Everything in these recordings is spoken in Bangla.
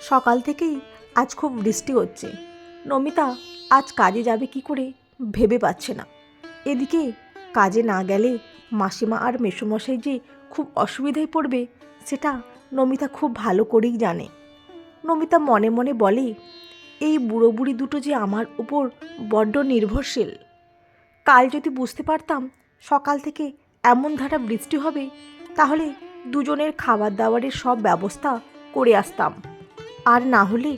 সকাল থেকেই আজ খুব বৃষ্টি হচ্ছে। নমিতা আজ কাজে যাবে কি করে ভেবে পাচ্ছে না। এদিকে কাজে না গেলে মাসিমা আর মেসোমশাই যে খুব অসুবিধায় পড়বে সেটা নমিতা খুব ভালো করেই জানে। নমিতা মনে মনে বলে, এই বুড়ো বুড়ি দুটো যে আমার উপর বড্ড নির্ভরশীল। কাল যদি বুঝতে পারতাম সকাল থেকে এমন ধারা বৃষ্টি হবে, তাহলে দুজনের খাবার দাবারের সব ব্যবস্থা করে আসতাম, আর না হলে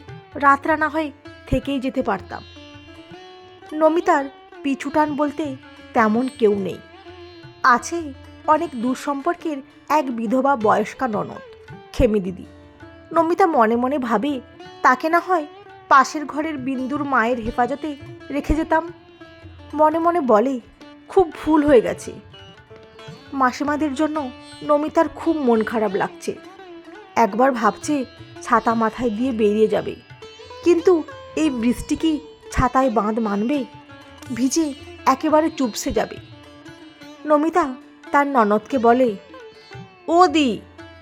রাতরা না হয় থেকেই যেতে পারতাম। নমিতার পিছুটান বলতে তেমন কেউ নেই। আছে অনেক দূর সম্পর্কের এক বিধবা বয়স্কা ননদ, খেমি দিদি। নমিতা মনে মনে ভাবে, তাকে না হয় পাশের ঘরের বিন্দুর মায়ের হেফাজতে রেখে যেতাম। মনে মনে বলে, খুব ভুল হয়ে গেছে। মাসিমাদের জন্য নমিতার খুব মন খারাপ লাগছে। একবার ভাবছে ছাতা মাথায় দিয়ে বেরিয়ে যাবে, কিন্তু এই বৃষ্টি কি ছাতায় বাঁধ মানবে? ভিজে একেবারে চুপসে যাবে। নমিতা তার ননদকে বলে, ও দি,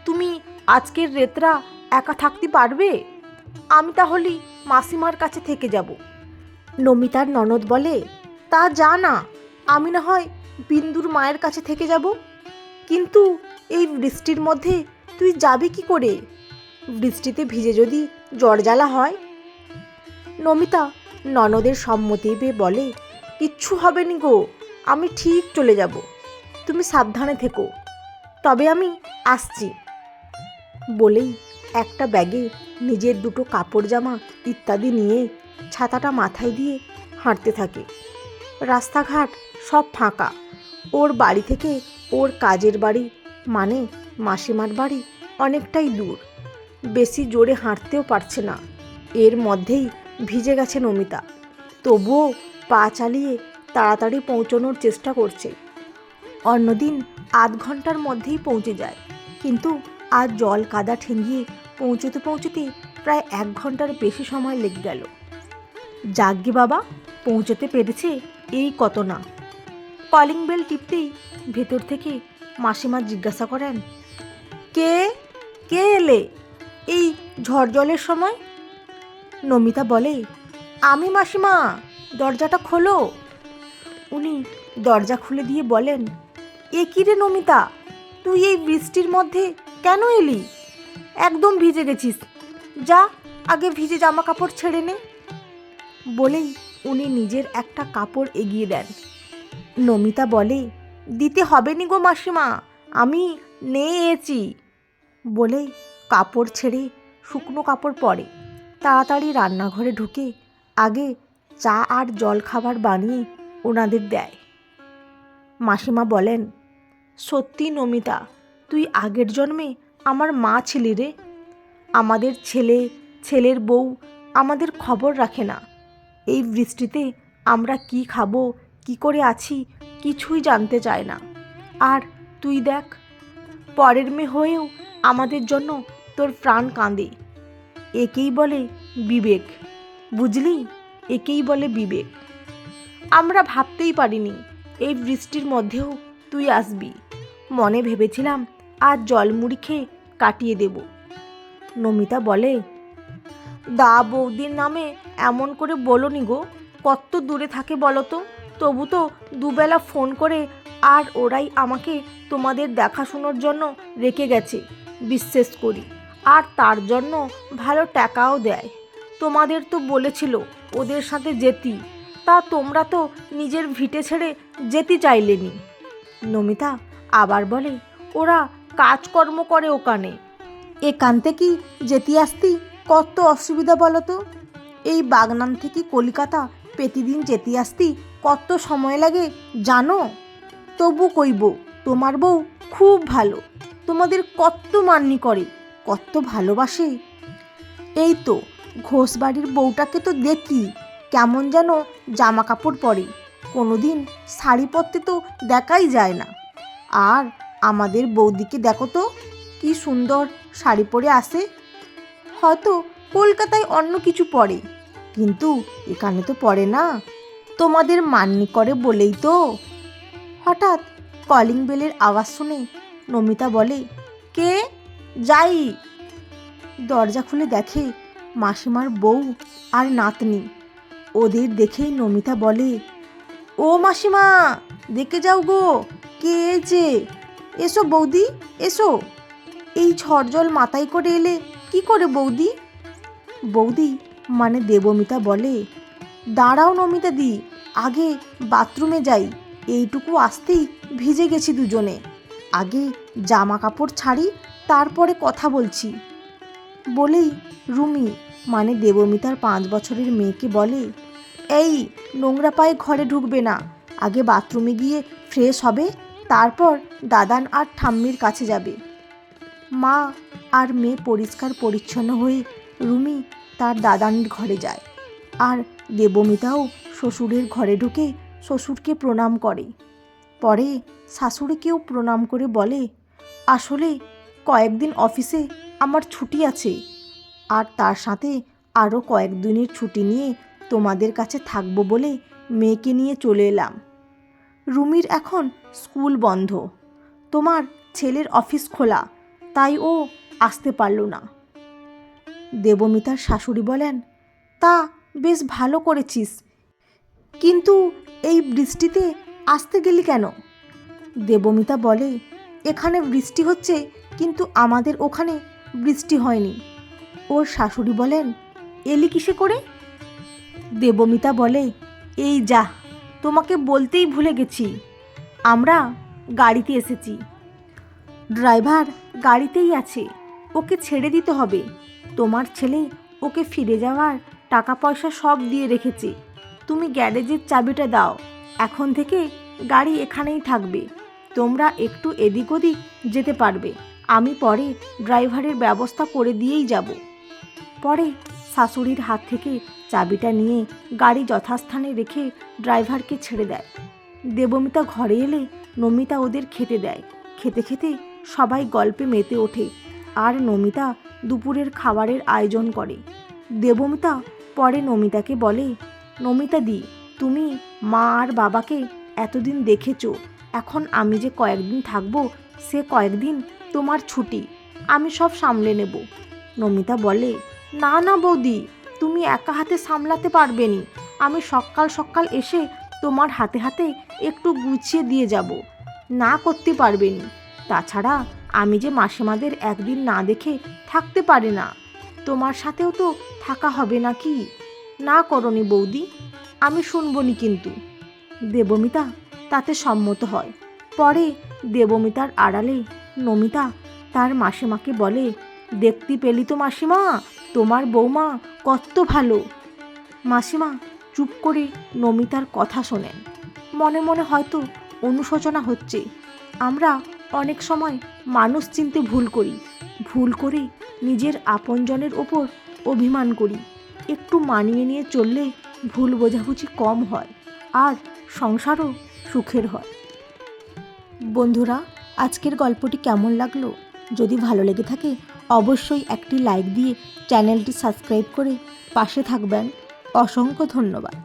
তুমি আজকের রেতরা একা থাকতে পারবে? আমি তাহলে মাসিমার কাছে থেকে যাব। নমিতার ননদ বলে, তা যা না, আমি না হয় বিন্দুর মায়ের কাছে থেকে যাব। কিন্তু এই বৃষ্টির মধ্যে তুই যাবি কি করে? বৃষ্টিতে ভিজে যদি জ্বর জ্বালা হয়? নমিতা ননদের সম্মতি পেয়ে বলে, কিচ্ছু হবে নি গো, আমি ঠিক চলে যাব, তুমি সাবধানে থেকো, তবে আমি আসছি। বলেই একটা ব্যাগে নিজের দুটো কাপড় জামা ইত্যাদি নিয়ে ছাতাটা মাথায় দিয়ে হাঁটতে থাকে। রাস্তাঘাট সব ফাঁকা। ওর বাড়ি থেকে ওর কাজের বাড়ি মানে মাসিমার বাড়ি অনেকটাই দূর। বেশি জোরে হাঁটতেও পারছে না। এর মধ্যেই ভিজে গেছে নমিতা, তবুও পা চালিয়ে তাড়াতাড়ি পৌঁছানোর চেষ্টা করছে। অন্যদিন আধ ঘন্টার মধ্যেই পৌঁছে যায়, কিন্তু আজ জল কাদা ঠেঙ্গিয়ে পৌঁছতে পৌঁছতে প্রায় 1 ঘন্টার বেশি সময় লেগে গেল। যাগ্গে বাবা, পৌঁছতে পেরেছে এই কত না। কলিং বেল টিপতেই ভেতর থেকে মাসিমা জিজ্ঞাসা করেন, কে কে এলে এই ঝড় জলের সময়? নমিতা বলে, আমি মাসিমা, দরজাটা খোলো। উনি দরজা খুলে দিয়ে বলেন, এ কি রে নমিতা, তুই এই বৃষ্টির মধ্যে কেন এলি? একদম ভিজে গেছিস, যা আগে ভিজে জামা কাপড় ছেড়ে নে। বলেই উনি নিজের একটা কাপড় এগিয়ে দেন। নমিতা বলে, দিতে হবে নি গো মাসিমা, আমি নিয়েছি। বলেই কাপড় ছেড়ে শুকনো কাপড় পরে তাড়াতাড়ি রান্নাঘরে ঢুকে আগে চা আর জল খাবার বানিয়ে ওনাদের দেয়। মাসিমা বলেন, সত্যি নমিতা, তুই আগের জন্মে আমার মা ছিলি রে। আমাদের ছেলে ছেলের বউ আমাদের খবর রাখে না। এই বৃষ্টিতে আমরা কি খাবো, কি করে আছি, কিছুই জানতে চায় না। আর তুই দেখ, পরের মেয়ে হয়েও আমাদের জন্য তোর প্রাণ কাঁদে। একেই বলে বিবেক, বুঝলি? একেই বলে বিবেক। আমরা ভাবতেই পারিনি এই বৃষ্টির মধ্যেও তুই আসবি। মনে ভেবেছিলাম আজ জলমুড়ি খেয়ে কাটিয়ে দেব। নমিতা বলে, দা বৌদির নামে এমন করে বলোনি গো, কত দূরে থাকে বলো তো, তবু তো দুবেলা ফোন করে আর ওরাই আমাকে তোমাদের দেখাশোনার জন্য রেখে গেছে, বিশ্বাস করি। আর তার জন্য ভালো টাকাও দেয়। তোমাদের তো বলেছিল ওদের সাথে যেতি, তা তোমরা তো নিজের ভিটে ছেড়ে যেতে চাইলেনি। নমিতা আবার বলে, ওরা কাজকর্ম করে ওখানে, এখান থেকে যেতে আসতে কত অসুবিধা বলো তো। এই বাগনান থেকে কলিকাতা প্রতিদিন যেতে আসতে কত সময় লাগে জানো? তবু কইব, তোমার বউ খুব ভালো, তোমাদের কত মান্নি করে, কত ভালোবাসে। এই তো ঘোষ বাড়ির বউটাকে তো দেখি কেমন যেন জামা কাপড় পরে, কোনোদিন শাড়ি পরতে তো দেখাই যায় না। আর আমাদের বৌদিকে দেখো তো, কি সুন্দর শাড়ি পরে আসে। হয়তো কলকাতায় অন্য কিছু পরে, কিন্তু এখানে তো পরে না, তোমাদের মান্নি করে বলেই তো। হঠাৎ কলিং বেলের আওয়াজ শুনে নমিতা বলে, কে? যাই। দরজা খুলে দেখে মাসিমার বউ আর নাতনি। ওদের দেখেই নমিতা বলে, ও মাসিমা, দেখে যাও গো, কে এসেছে? এসো বৌদি, এসো। এই ঝড় জল মাথায় করে এলে কি করে বৌদি? বৌদি মানে দেবমিতা বলে, দাঁড়াও নমিতা দি, আগে বাথরুমে যাই, এইটুকু আসতেই ভিজে গেছি দুজনে, আগে জামা কাপড় ছাড়ি, তারপরে কথা বলছি। বলেই রুমি মানে দেবমিতার 5 বছরের মেয়েকে বলে, এই নোংরা পায়ে ঘরে ঢুকবে না, আগে বাথরুমে গিয়ে ফ্রেশ হবে, তারপর দাদান আর ঠাম্মির কাছে যাবে। মা আর মেয়ে পরিষ্কার পরিচ্ছন্ন হয়ে রুমি তার দাদানির ঘরে যায়, আর দেবমিতাও শ্বশুরের ঘরে ঢুকে শ্বশুরকে প্রণাম করে। পরে শাশুড়িকেও প্রণাম করে বলে, আসলে কয়েকদিন অফিসে আমার ছুটি আছে, আর তার সাথে আরও কয়েকদিনের ছুটি নিয়ে তোমাদের কাছে থাকবো বলে মেয়েকে নিয়ে চলে এলাম। রুমির এখন স্কুল বন্ধ, তোমার ছেলের অফিস খোলা, তাই ও আসতে পারল না। দেবমিতার শাশুড়ি বলেন, তা বেশ ভালো করেছিস, কিন্তু এই বৃষ্টিতে আসতে গেলি কেন? দেবমিতা বলে, এখানে বৃষ্টি হচ্ছে, কিন্তু আমাদের ওখানে বৃষ্টি হয়নি। ওর শাশুড়ি বলেন, এলি কিসে করে? দেবমিতা বলে, এই যা, তোমাকে বলতেই ভুলে গেছি, আমরা গাড়িতে এসেছি। ড্রাইভার গাড়িতেই আছে, ওকে ছেড়ে দিতে হবে। তোমার ছেলে ওকে ফিরে যাওয়ার টাকা পয়সা সব দিয়ে রেখেছে, তুমি গ্যারেজের চাবিটা দাও, এখন থেকে গাড়ি এখানেই থাকবে, তোমরা একটু এদিক ওদিক যেতে পারবে, আমি পরে ড্রাইভারের ব্যবস্থা করে দিয়েই যাব। পরে শাশুড়ির হাত থেকে চাবিটা নিয়ে গাড়ি যথাস্থানে রেখে ড্রাইভারকে ছেড়ে দেয়। দেবমিতা ঘরে এলে নমিতা ওদের খেতে দেয়। খেতে খেতে সবাই গল্পে মেতে ওঠে, আর নমিতা দুপুরের খাবারের আয়োজন করে। দেবমিতা পরে নমিতাকে বলে, নমিতা দি, তুমি মা আর বাবাকে এতদিন দেখেছো, এখন আমি যে কয়েকদিন থাকবো, সে কয়েকদিন তোমার ছুটি, আমি সব সামলে নেব। নমিতা বলে, না না বৌদি, তুমি একা হাতে সামলাতে পারবে নি, আমি সকাল সকাল এসে তোমার হাতে হাতে একটু গুছিয়ে দিয়ে যাব, না করতে পারবে নি। তাছাড়া আমি যে মাসিমাদের একদিন না দেখে থাকতে পারি না, তোমার সাথেও তো থাকা হবে নাকি? না করনি বৌদি, আমি শুনবনি কিন্তু। দেবমিতা তাতে সম্মত হয়। পরে দেবমিতার আড়ালে নমিতা তার মাসিমাকে বলে, দেখতে পেলি তো মাসিমা, তোমার বৌমা কত ভালো। মাসিমা চুপ করে নমিতার কথা শোনেন, মনে মনে হয়তো অনুশোচনা হচ্ছে। আমরা অনেক সময় মানুষ চিনতে ভুল করি, ভুল করে নিজের আপনজনের ওপর অভিমান করি। একটু মানিয়ে নিয়ে চললে ভুল বোঝাবুঝি কম হয়, আর সংসারও সুখের হয়। বন্ধুরা, আজকের গল্পটি কেমন লাগলো? যদি ভালো লেগে থাকে অবশ্যই একটি লাইক দিয়ে চ্যানেলটি সাবস্ক্রাইব করে পাশে থাকবেন। অসংখ্য ধন্যবাদ।